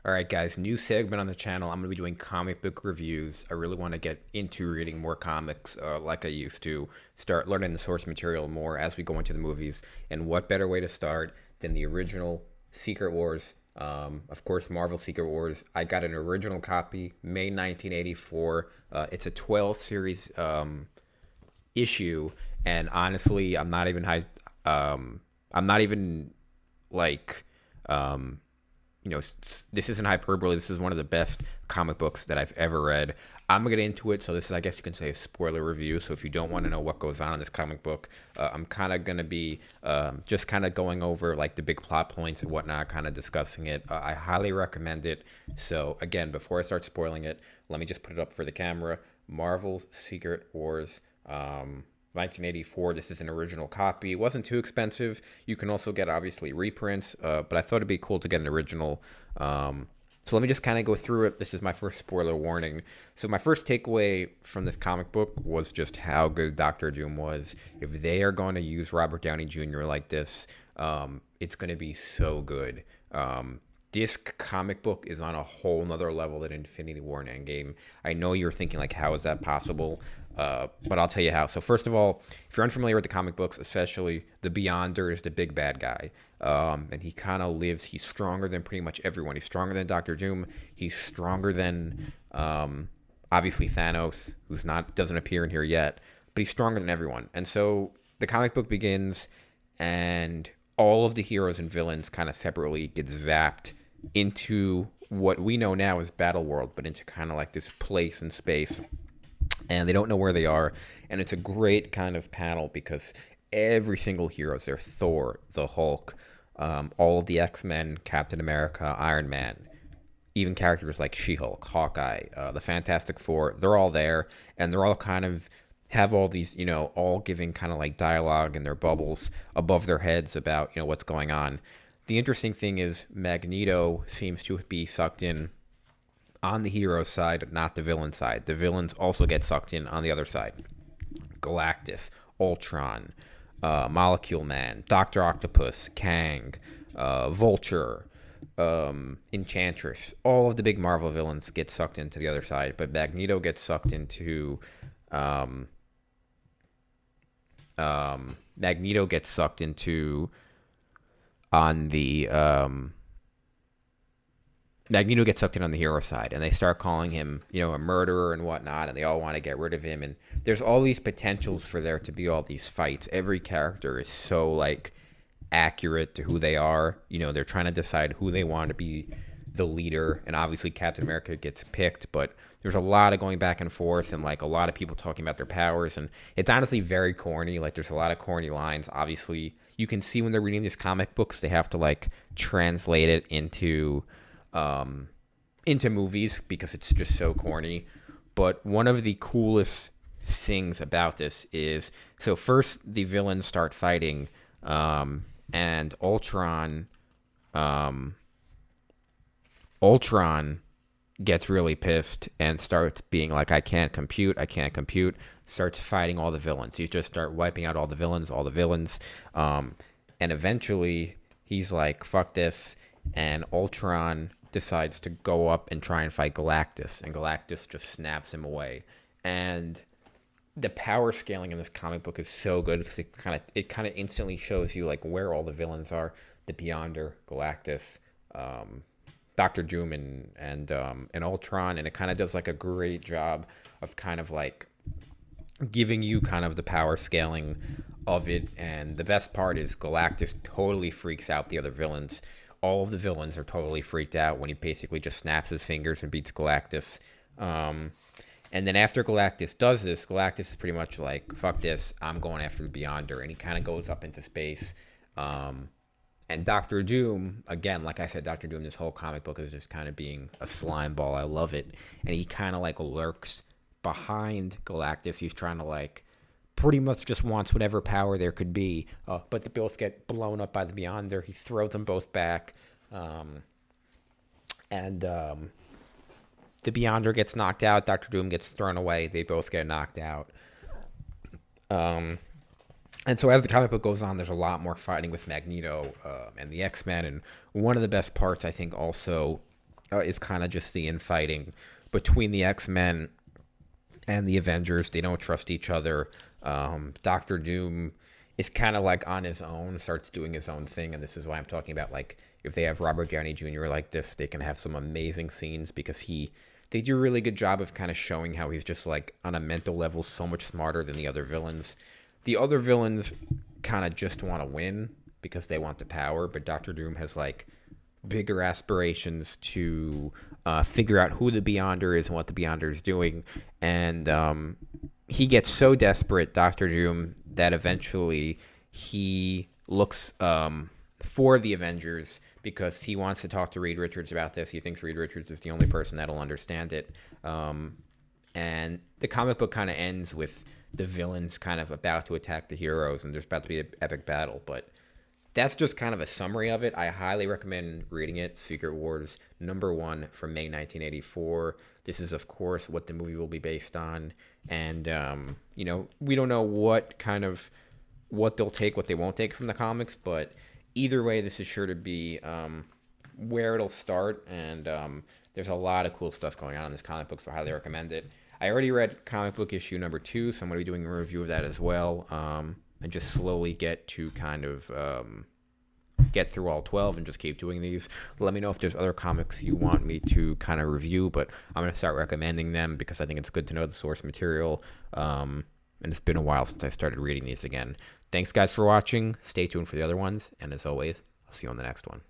All right, guys, new segment on the channel. I'm going to be doing comic book reviews. I really want to get into reading more comics like I used to, start learning the source material more as we go into the movies. And what better way to start than the original Secret Wars? Of course, Marvel Secret Wars. I got an original copy, May 1984. It's a 12th series issue, and honestly, I'm not even like. This isn't hyperbole. This is one of the best comic books that I've ever read. I'm gonna get into it, so this is, I guess you can say, a spoiler review. So if you don't want to know what goes on in this comic book, I'm kind of gonna be just kind of going over like the big plot points and whatnot, kind of discussing it. I highly recommend it. So again, before I start spoiling it, let me just put it up for the camera. Marvel's Secret Wars. 1984. This is an original copy. It wasn't too expensive. You can also get obviously reprints, but I thought it'd be cool to get an original. So let me just kind of go through it. This is my first spoiler warning. So my first takeaway from this comic book was just how good Doctor Doom was. If they are going to use Robert Downey Jr. like this, it's going to be so good. This comic book is on a whole nother level than Infinity War and Endgame. I know you're thinking, like, how is that possible? But I'll tell you how. So first of all, if you're unfamiliar with the comic books, essentially the Beyonder is the big bad guy. And he kind of lives, he's stronger than pretty much everyone. He's stronger than Doctor Doom. He's stronger than, obviously Thanos, doesn't appear in here yet, but he's stronger than everyone. And so the comic book begins, and all of the heroes and villains kind of separately get zapped into what we know now as Battleworld, but into kind of like this place in space, and they don't know where they are. And it's a great kind of panel because every single hero is there: Thor, the Hulk, all of the X-Men, Captain America, Iron Man, even characters like She-Hulk, Hawkeye, the Fantastic Four. They're all there, and they're all kind of have all these, all giving kind of like dialogue in their bubbles above their heads about, what's going on. The interesting thing is Magneto seems to be sucked in on the hero side, not the villain side. The villains also get sucked in on the other side. Galactus, Ultron, Molecule Man, Doctor Octopus, Kang, Vulture, Enchantress. All of the big Marvel villains get sucked into the other side, but Magneto gets sucked into Magneto gets sucked into on the Magneto gets sucked in on the hero side, and they start calling him, a murderer and whatnot, and they all want to get rid of him. And there's all these potentials for there to be all these fights. Every character is so like accurate to who they are. They're trying to decide who they want to be the leader, and obviously Captain America gets picked, but there's a lot of going back and forth, and like a lot of people talking about their powers, and it's honestly very corny. Like there's a lot of corny lines. Obviously, you can see when they're reading these comic books, they have to like translate it into movies because it's just so corny. But one of the coolest things about this is, so first the villains start fighting, and Ultron gets really pissed and starts being like, I can't compute, starts fighting all the villains. He just start wiping out all the villains, and eventually he's like, fuck this, and Ultron decides to go up and try and fight Galactus, and Galactus just snaps him away. And the power scaling in this comic book is so good because it kind of instantly shows you like where all the villains are: the Beyonder, Galactus, Doctor Doom, and Ultron. And it kind of does like a great job of kind of like giving you kind of the power scaling of it. And the best part is Galactus totally freaks out the other villains. All of the villains are totally freaked out when he basically just snaps his fingers and beats Galactus. And then after Galactus does this, Galactus is pretty much like, fuck this, I'm going after the Beyonder. And he kind of goes up into space. And Doctor Doom, again, like I said, Doctor Doom, this whole comic book is just kind of being a slime ball. I love it. And he kind of like lurks behind Galactus. He's trying to like pretty much just wants whatever power there could be. But they both get blown up by the Beyonder. He throws them both back. And the Beyonder gets knocked out. Doctor Doom gets thrown away. They both get knocked out. And so as the comic book goes on, there's a lot more fighting with Magneto and the X-Men. And one of the best parts, I think, also is kind of just the infighting between the X-Men and the Avengers. They don't trust each other. Doctor Doom is kind of like on his own, starts doing his own thing, and this is why I'm talking about, like, if they have Robert Downey Jr. like this, they can have some amazing scenes because they do a really good job of kind of showing how he's just, like, on a mental level so much smarter than the other villains. The other villains kind of just want to win because they want the power, but Doctor Doom has, like, bigger aspirations to figure out who the Beyonder is and what the Beyonder is doing. And he gets so desperate, Doctor Doom, that eventually he looks for the Avengers because he wants to talk to Reed Richards about this. He thinks Reed Richards is the only person that'll understand it. And the comic book kind of ends with the villains kind of about to attack the heroes, and there's about to be an epic battle. But that's just kind of a summary of it. I highly recommend reading it. Secret Wars #1 from May 1984. This is, of course, what the movie will be based on. And, we don't know what they'll take, what they won't take from the comics. But either way, this is sure to be where it'll start. And there's a lot of cool stuff going on in this comic book, so I highly recommend it. I already read comic book issue #2, so I'm going to be doing a review of that as well. And just slowly get to kind of get through all 12 and just keep doing these. Let me know if there's other comics you want me to kind of review, but I'm going to start recommending them because I think it's good to know the source material. And it's been a while since I started reading these again. Thanks, guys, for watching. Stay tuned for the other ones. And as always, I'll see you on the next one.